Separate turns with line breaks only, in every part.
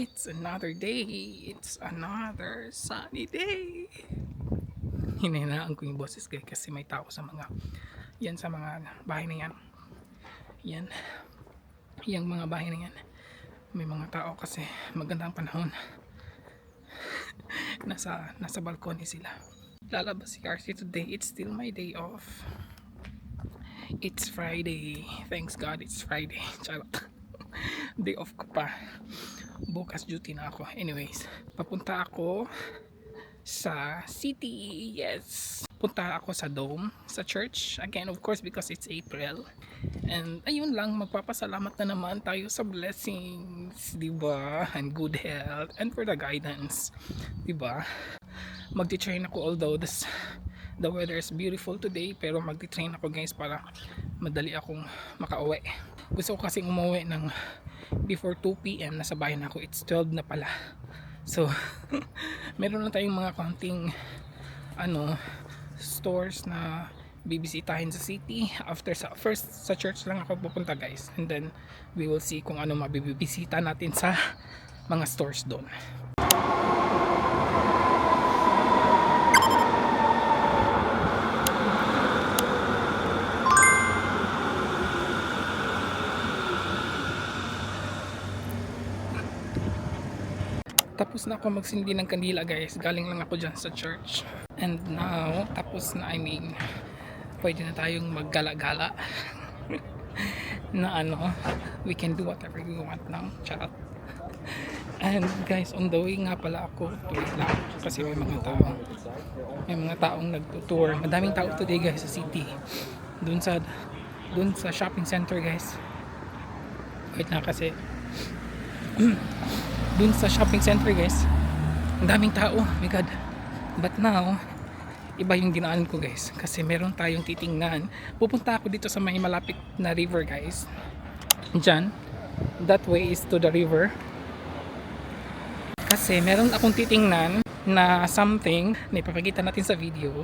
It's another day. It's another sunny day. Hininaan ko yung boses guys kasi may tao sa mga sa mga bahay na yan. Yan. Yung mga bahay na yan. May mga tao kasi magandang panahon. nasa balkone sila. Lalabas si RC today. It's still my day off. It's Friday. Thanks God it's Friday. Charot. Day off ko pa. Bukas duty na ako. Anyways, papunta ako sa city. Yes. Punta ako sa dome, sa church. Again, of course, because it's April. And ayun lang, magpapasalamat na naman tayo sa blessings, diba? And good health. And for the guidance, diba? Magti-train ako although the weather is beautiful today. Pero magti-train ako guys para madali akong makauwi. Gusto ko kasing umuwi ng before 2 PM. Nasa bahay na ako. It's 12 na pala. So, meron na tayong mga konting stores na bibisitahin sa city. After first sa church lang ako pupunta guys. And then, we will see kung ano mabibisita natin sa mga stores doon. Tapos na ako magsindi ng kandila guys. Galing lang ako dyan sa church. And now, tapos na, pwede na tayong maggala-gala. Na we can do whatever we want now. Charot. And guys, on the way nga pala ako. Tuloy lang. Kasi may mga taong nagtutour. Madaming tao today guys sa city. Dun sa shopping center guys. Wait na kasi. Dun sa shopping center guys, ang daming tao, my god. But now, iba yung dinaanan ko guys, kasi meron tayong titingnan. Pupunta ako dito sa may malapit na river guys. Diyan, that way is to the river. Kasi meron akong titingnan na something na ipapakita natin sa video.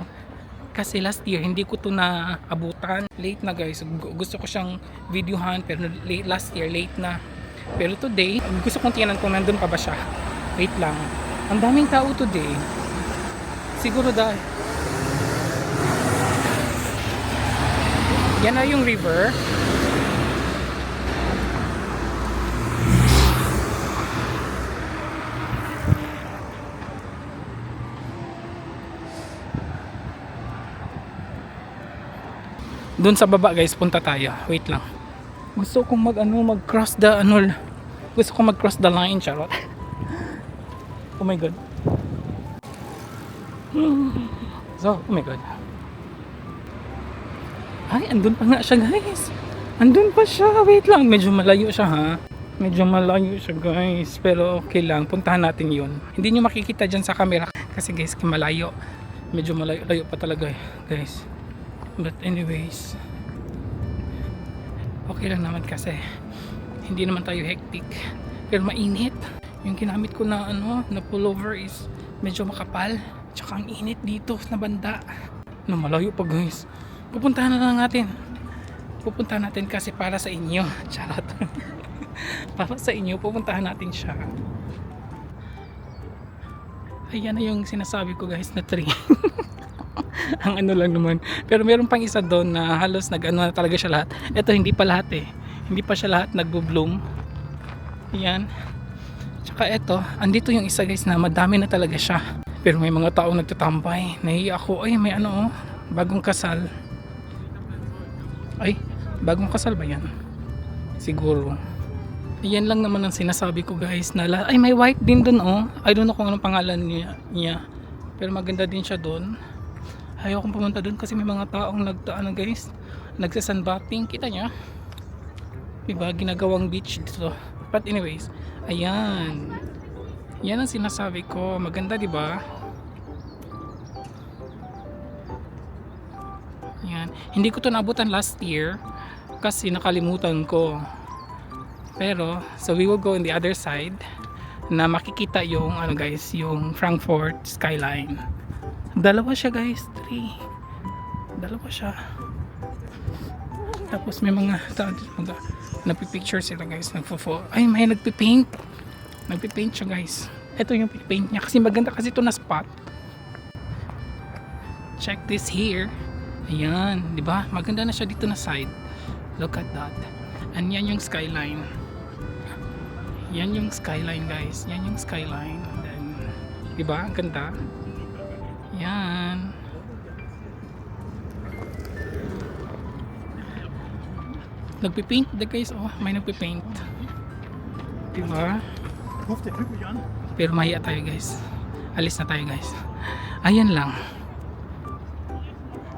Kasi last year hindi ko to naabutan. Late na guys, gusto ko siyang videohan pero last year late na. Pero today, gusto kong tingnan kung nandun pa ba siya. Wait lang. Ang daming tao today. Siguro dahil yan na yung river. Doon sa baba guys, punta tayo. Wait lang. Gusto kong mag-cross the line, charot. Oh my god. So, oh my god. Ay, andun pa nga siya guys. Andun pa siya. Wait lang, medyo malayo siya ha. Medyo malayo siya guys. Pero okay lang, puntahan natin yun. Hindi nyo makikita dyan sa camera. Kasi guys, malayo. Medyo malayo pa talaga guys. But anyways, okay lang naman kasi hindi naman tayo hectic pero mainit. Yung ginamit ko na na pullover is medyo makapal, tsaka ang init dito na banda. Malayo pa guys. Pupuntahan natin kasi para sa inyo. Charot. Para sa inyo, pupuntahan natin siya. Ayan na yung sinasabi ko guys na tree. Ang lang naman. Pero meron pang isa doon na halos na talaga siya lahat. Ito hindi pa lahat Hindi pa siya lahat nagbo-bloom. Yan. Tsaka ito, andito yung isa guys na madami na talaga siya. Pero may mga taong nagtatambay. Nahiya ako. Ay, may bagong kasal. Ay, bagong kasal ba yan? Siguro. Yan lang naman ang sinasabi ko guys na ay, may white din doon I don't know kung anong pangalan niya. Pero maganda din siya doon. Ayaw kong pumunta doon kasi may mga taong guys, nagsasunbathing. Kita niya? Diba? Ginagawang beach dito. But anyways, ayan. Yan ang sinasabi ko. Maganda, diba? Ayan. Hindi ko to naabutan last year kasi nakalimutan ko. Pero, so we will go on the other side na makikita yung guys, yung Frankfurt skyline. Dalawa siya guys, 3. Dalawa siya. Tapos may mga nagpipicture sila guys, ay may nagpipaint. Nagpipaint siya guys. Ito yung paint niya kasi maganda kasi ito na spot. Check this here. Ayan, di ba? Maganda na siya dito na side. Look at that. And yan yung skyline. Yan yung skyline guys. Yan yung skyline. And then, di ba? Ang ganda. Yan. Nagpipaint na guys. Oh, may nagpipaint. Di ba? Pero mahiya tayo guys. Alis na tayo guys. Ayan lang.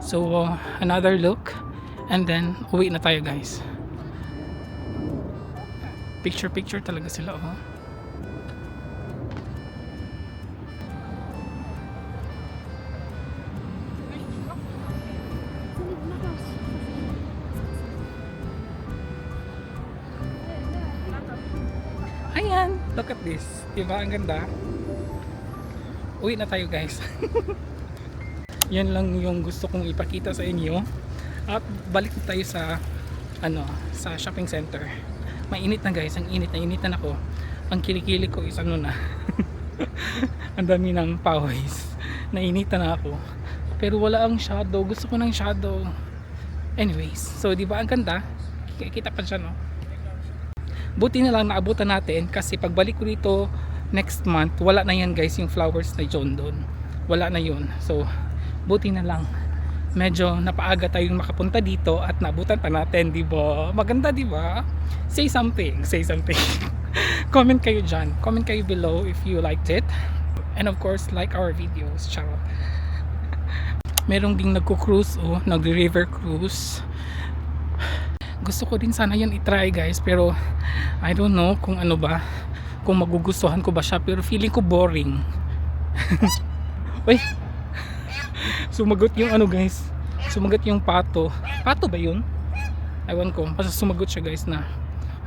So, another look. And then, uwi na tayo guys. Picture talaga sila oh. Ayan, look at this. Diba ang ganda? Uwi na tayo guys. Yan lang yung gusto kong ipakita sa inyo. At balik na tayo sa sa shopping center. Mainit na guys, ang init na initan ako. Ang kilikili ko is na. Ang dami ng pawis. Nainitan na ako. Pero wala ang shadow. Gusto ko ng shadow. Anyways, so di ba ang ganda? Kita pa siya no? Buti na lang naabutan natin kasi pagbalik ko dito next month, wala na yan guys yung flowers na John doon. Wala na yun. So, buti na lang. Medyo napaaga tayong makapunta dito at naabutan pa natin, di ba? Maganda, di ba? Say something. Say something. Comment kayo dyan. Comment kayo below if you liked it. And of course, like our videos. Ciao. Merong ding nagko-cruise nagre-river cruise. Gusto ko din sana yan i-try guys, pero I don't know kung ano ba, kung magugustuhan ko ba siya, pero feeling ko boring. Uy, sumagot yung guys, sumagot yung pato ba yun? Ewan ko, basta sumagot siya guys na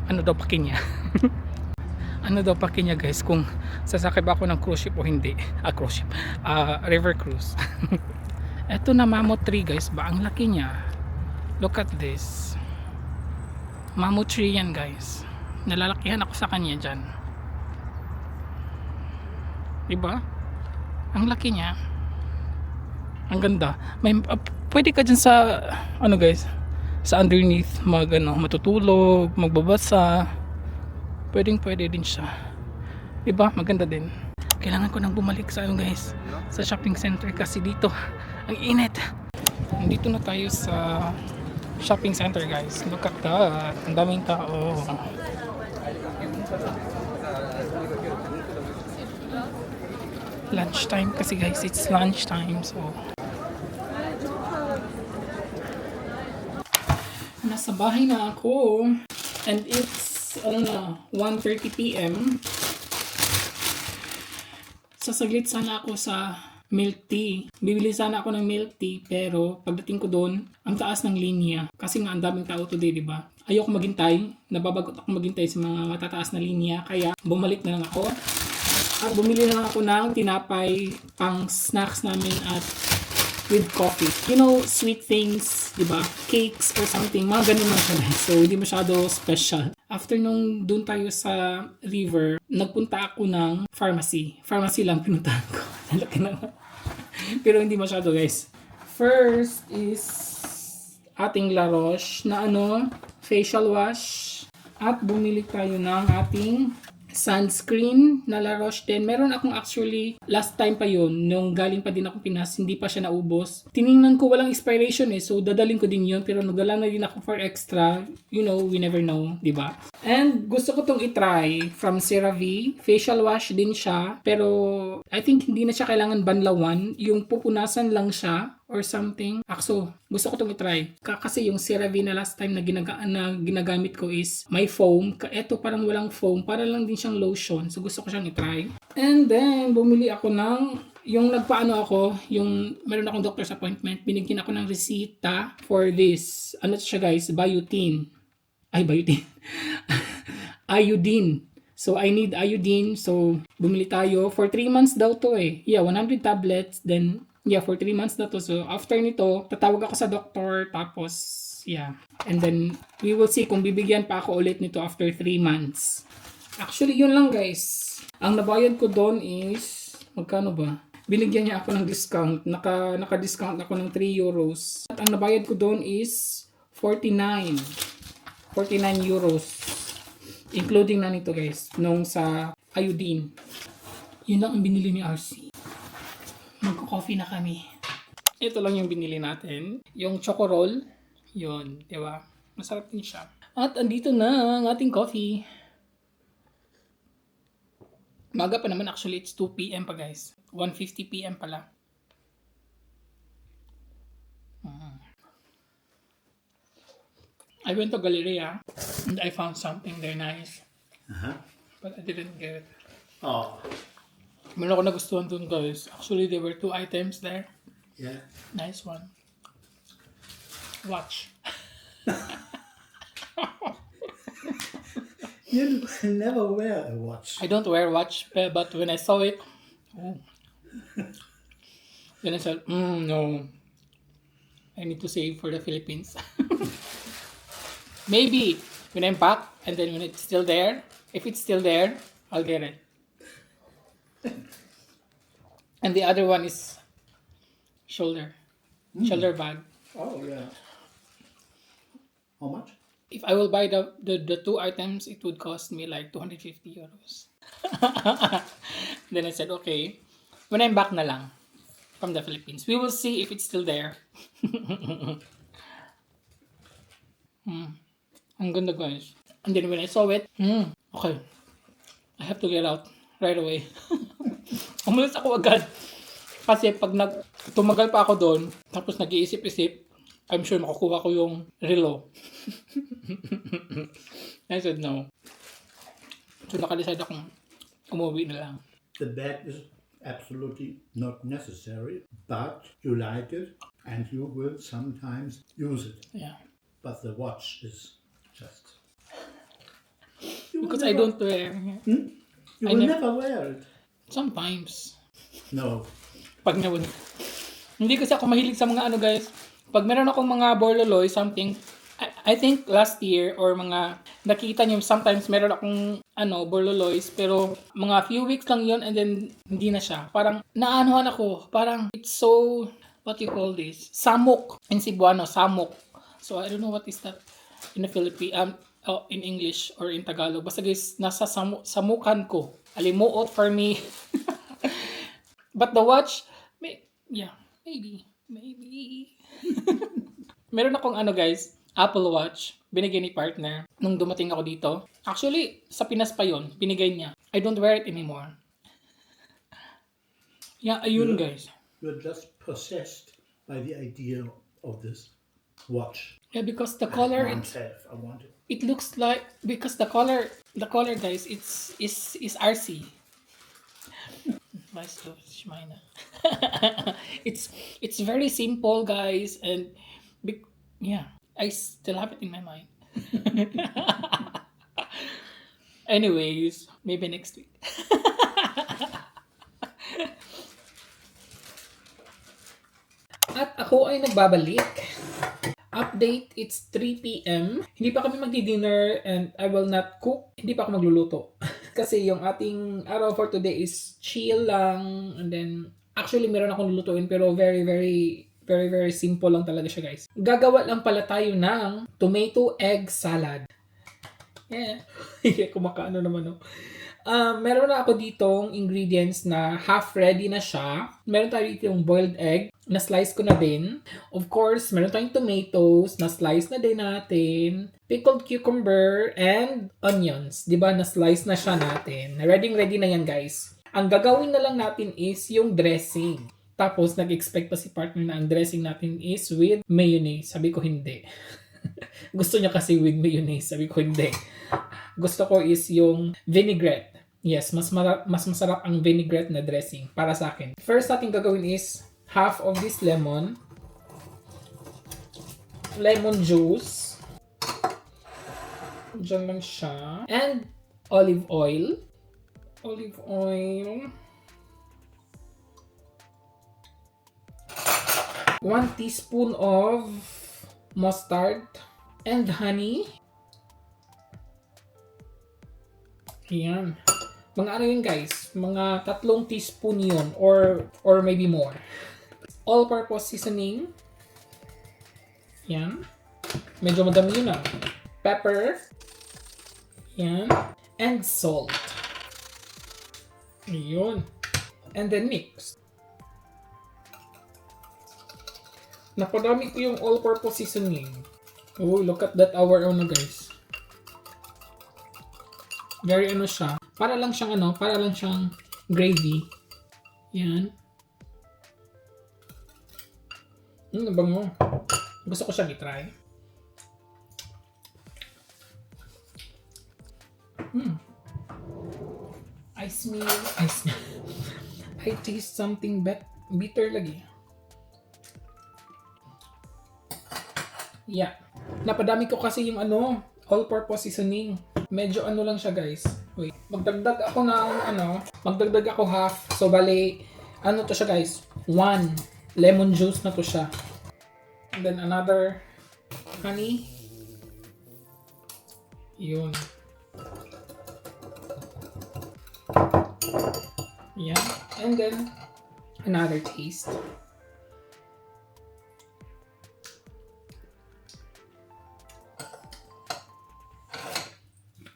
daw paki niya. Daw paki niya guys kung sasakay ba ako ng cruise ship o hindi. Cruise ship, river cruise. Eto na mammoth tree guys ba, ang laki niya. Look at this. Mammoth tree yan guys. Nalalakihan ako sa kanya dyan. Diba? Ang laki niya. Ang ganda. May, pwede ka dyan sa guys, sa underneath matutulog, magbabasa. Pwede din siya. Diba? Maganda din. Kailangan ko nang bumalik sa guys, sa shopping center kasi dito ang init. Nandito na tayo sa shopping center guys. Look at that. Ang daming tao. Lunch time kasi guys. It's lunch time. So nasa bahay na ako. And it's 1:30 PM. Sasaglit sana ako sa milk tea. Bibili sana ako ng milk tea pero pagdating ko doon, ang taas ng linya. Kasi nga ang daming tao today, di ba? Ayoko maghintay. Nababagot ako maghintay sa mga matataas na linya. Kaya bumalik na lang ako. At bumili na lang ako ng tinapay pang snacks namin at with coffee. You know, sweet things, di ba? Cakes or something. Mga ganun lang siya. So, hindi masyado special. After nung doon tayo sa river, nagpunta ako ng pharmacy. Pharmacy lang pinuntahan ko. Nalaki na. Pero hindi masyado guys. First is ating La Roche na facial wash. At bumili tayo ng ating sunscreen na La Roche din. Meron akong actually, last time pa yun, nung galing pa din ako Pinas, hindi pa siya naubos. Tiningnan ko walang expiration so dadalhin ko din yun. Pero nagdala na din ako for extra. You know, we never know, di ba? And gusto ko tong itry from CeraVe. Facial wash din siya. Pero I think hindi na siya kailangan banlawan. Yung pupunasan lang siya or something. So, gusto ko itong itry. Kasi yung CeraVe na last time na ginagamit ko is may foam. Ito parang walang foam. Para lang din siyang lotion. So, gusto ko siyang itry. And then, bumili ako ng yung meron akong doctor's appointment. Binigyan ako ng resita for this. Ano siya guys? Biotin. Iodine. So, I need iodine. So, bumili tayo. For 3 months daw to 100 tablets. Then, for 3 months na to. So, after nito, tatawag ako sa doktor. Tapos, and then, we will see kung bibigyan pa ako ulit nito after 3 months. Actually, yun lang guys. Ang nabayad ko doon is, magkano ba? Binigyan niya ako ng discount. Naka-discount ako ng 3 euros. At ang nabayad ko doon is 49. 49 euros. Including na nito guys, nung sa iodine. Yun lang ang binili ni RC. Magko-coffee na kami. Ito lang yung binili natin. Yung choco roll. Yun, di ba? Masarap din siya. At andito na ang ating coffee. Maga pa naman, actually it's 2 PM pa guys. 1:50 PM pala. I went to Galleria and I found something very nice. But I didn't get it.
Oh,
Meron ako nagustuhan dun guys. Actually there were 2 items there.
yeah.
Nice one. Watch.
You never wear a watch.
I don't wear watch, but when I saw it, oh. Then I said, no. I need to save for the Philippines. Maybe when I'm back and then when it's still there, if it's still there, I'll get it. And the other one is shoulder bag.
Oh, yeah. How much?
If I will buy the 2 items, it would cost me like 250 euros. Then I said, okay, when I'm back na lang from the Philippines, we will see if it's still there. Ang ganda guys. And then when I saw it, okay, I have to get out right away. Umalis ako agad. Kasi pag tumagal pa ako doon, tapos nag-iisip-isip, I'm sure makukuha ko yung relo. I said no. So naka-decide akong umuwi na lang.
The bag is absolutely not necessary, but you like it and you will sometimes use it.
Yeah.
But the watch is just...
Because I don't wear.
You
I
will
never-
never wear it.
Sometimes.
No.
Pag nawala. Hindi kasi ako mahilig sa mga ano guys. Pag meron akong mga borloloy, something, I think last year or mga nakita nyo, sometimes meron akong borloloys, pero mga few weeks lang yun and then hindi na siya. Parang naanuhan ako. Parang it's so, what you call this? Samok. In Cebuano, samok. So I don't know what is that in the Philippines, in English or in Tagalog. Basta guys, nasa samukan ko. Alimuot for me. But the watch, maybe. Meron akong guys, Apple Watch, binigay ni partner nung dumating ako dito. Actually, sa Pinas pa yon, binigay niya. I don't wear it anymore. Yeah, ayun guys.
You're just possessed by the idea of this watch.
Yeah, because the color,
I want it.
it looks like, because the color guys, is RC. Weißt du, was ich meine? It's very simple guys, and yeah, I still have it in my mind. Anyways, maybe next week. At ako ay nagbabalik. Update, it's 3 PM. Hindi pa kami magdi-dinner and I will not cook. Hindi pa ako magluluto. Kasi yung ating araw for today is chill lang. And then, actually meron akong lulutuin pero very, very, very, very simple lang talaga siya guys. Gagawa lang pala tayo ng tomato egg salad. Yeah. Kumakaano naman no. Meron na ako ditong ingredients na half ready na siya. Meron tayo dito yung boiled egg na slice ko na din. Of course, meron tayong tomatoes na slice na din natin. Pickled cucumber and onions. Diba? Na slice na siya natin. Ready na yan guys. Ang gagawin na lang natin is yung dressing. Tapos nag-expect pa si partner na ang dressing natin is with mayonnaise. Sabi ko hindi. Gusto niya kasi with mayonnaise. Sabi ko hindi. Gusto ko is yung vinaigrette. Yes, mas masarap ang vinaigrette na dressing para sa akin. First natin gagawin is half of this lemon juice. Diyan lang siya. And olive oil. 1 teaspoon of mustard and honey. Ayan. Mga ano yun guys, mga 3 teaspoon yun or maybe more. All-purpose seasoning. Yan. Medyo madami yun ah. Pepper. Yan. And salt. Ayun. And then mix. Napadami ko yung all-purpose seasoning. Oh, look at that our ano guys. Very ano siya. Para lang siyang gravy. Yan. Nabango. Gusto ko siya i-try. I taste something bitter lagi. Yeah. Napadami ko kasi yung all-purpose seasoning. Medyo ano lang siya guys. Wait. Magdagdag ako half. So bali, ano to siya guys? 1 lemon juice na to siya. And then another honey. Yun. Yeah. And then another taste.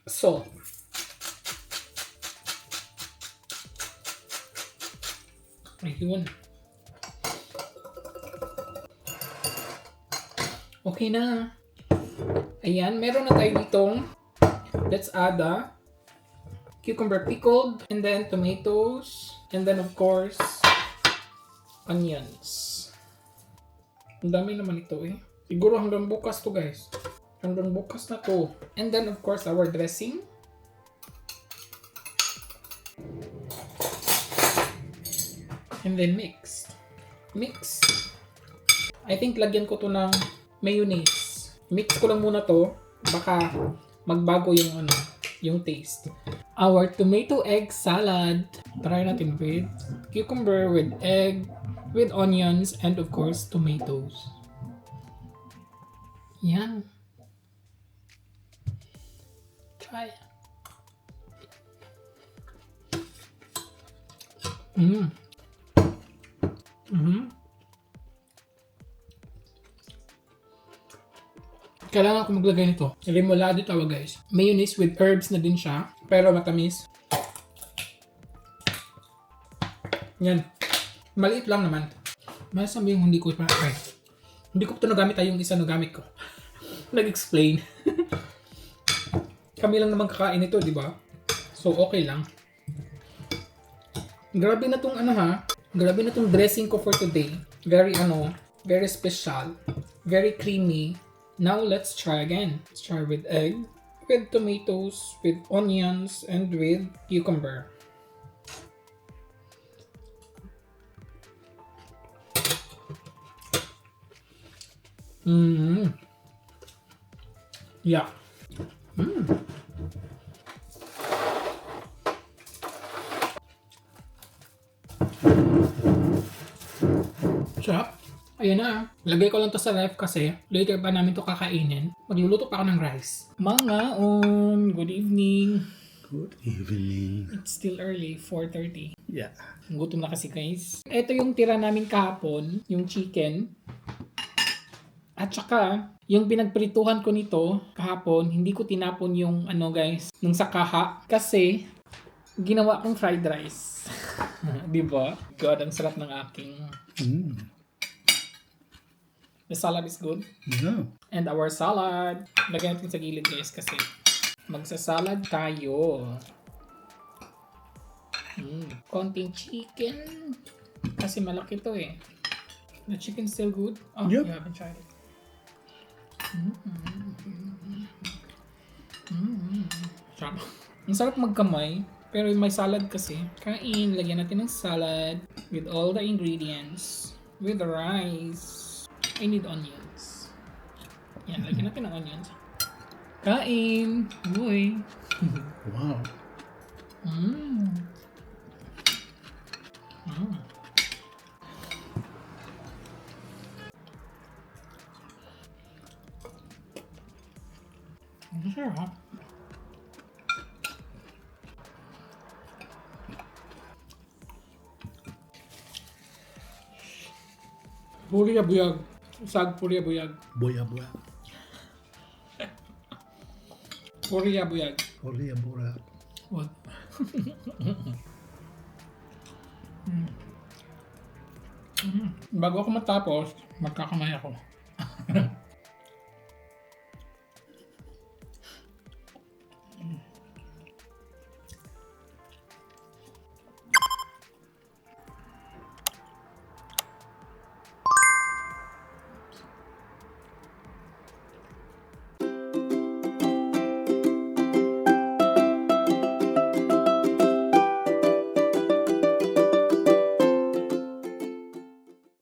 Salt. Ayun. Okay na. Ayan, meron na tayo ditong. Let's add cucumber pickled, and then tomatoes, and then of course, onions. Ang dami naman ito eh. Siguro hanggang bukas to guys. Hanggang bukas na to. And then of course, our dressing. And then mix. Mix. I think lagyan ko to ng mayonnaise. Mix ko lang muna to. Baka magbago yung taste. Our tomato egg salad. Try natin with cucumber, with egg, with onions, and of course, tomatoes. Yan. Try. Kailangan ko maglagay nito. Remoulade tawag guys. Mayonnaise with herbs na din siya. Pero matamis. Yan. Maliit lang naman. Masabi yung hindi ko pa-try. Hindi ko ito nagamit yung isa nagamit ko. Nag-explain. Kami lang naman kakain ito, di ba? So, okay lang. Grabe na tong Grabe na tong dressing ko for today. Very very special. Very creamy. Now, let's try again. Let's try with egg, with tomatoes, with onions, and with cucumber. Yeah. Sarap. Ayan na. Lagay ko lang to sa ref kasi later pa namin to kakainin. Magluluto pa ako ng rice. Mga good evening.
Good evening.
It's still early, 4:30.
Yeah.
Gutom na kasi guys. Ito yung tira namin kahapon, yung chicken. At saka, yung pinagprituhan ko nito kahapon, hindi ko tinapon yung guys, nung sa kaha. Kasi, ginawa kong fried rice. Diba? God, ang sarap ng aking. The salad is good.
Yeah.
And our salad, lagyan natin sa gilid guys kasi magsasalad tayo. Konting chicken. Kasi malaki to eh. The chicken's still good? Oh,
Yep.
You haven't tried it. Sarap. Ang sarap magkamay. Pero may salad kasi. Kain, lagyan natin ng salad with all the ingredients. With the rice. I need onions. Yan, lagyan natin ng onions. Kain! Boy!
Wow.
Ang sarap. Puri buyag. Sag puri buyag.
Boya boya.
Puri buyag.
Boya boya.
What? Bago ako matapos, magkakamay ako.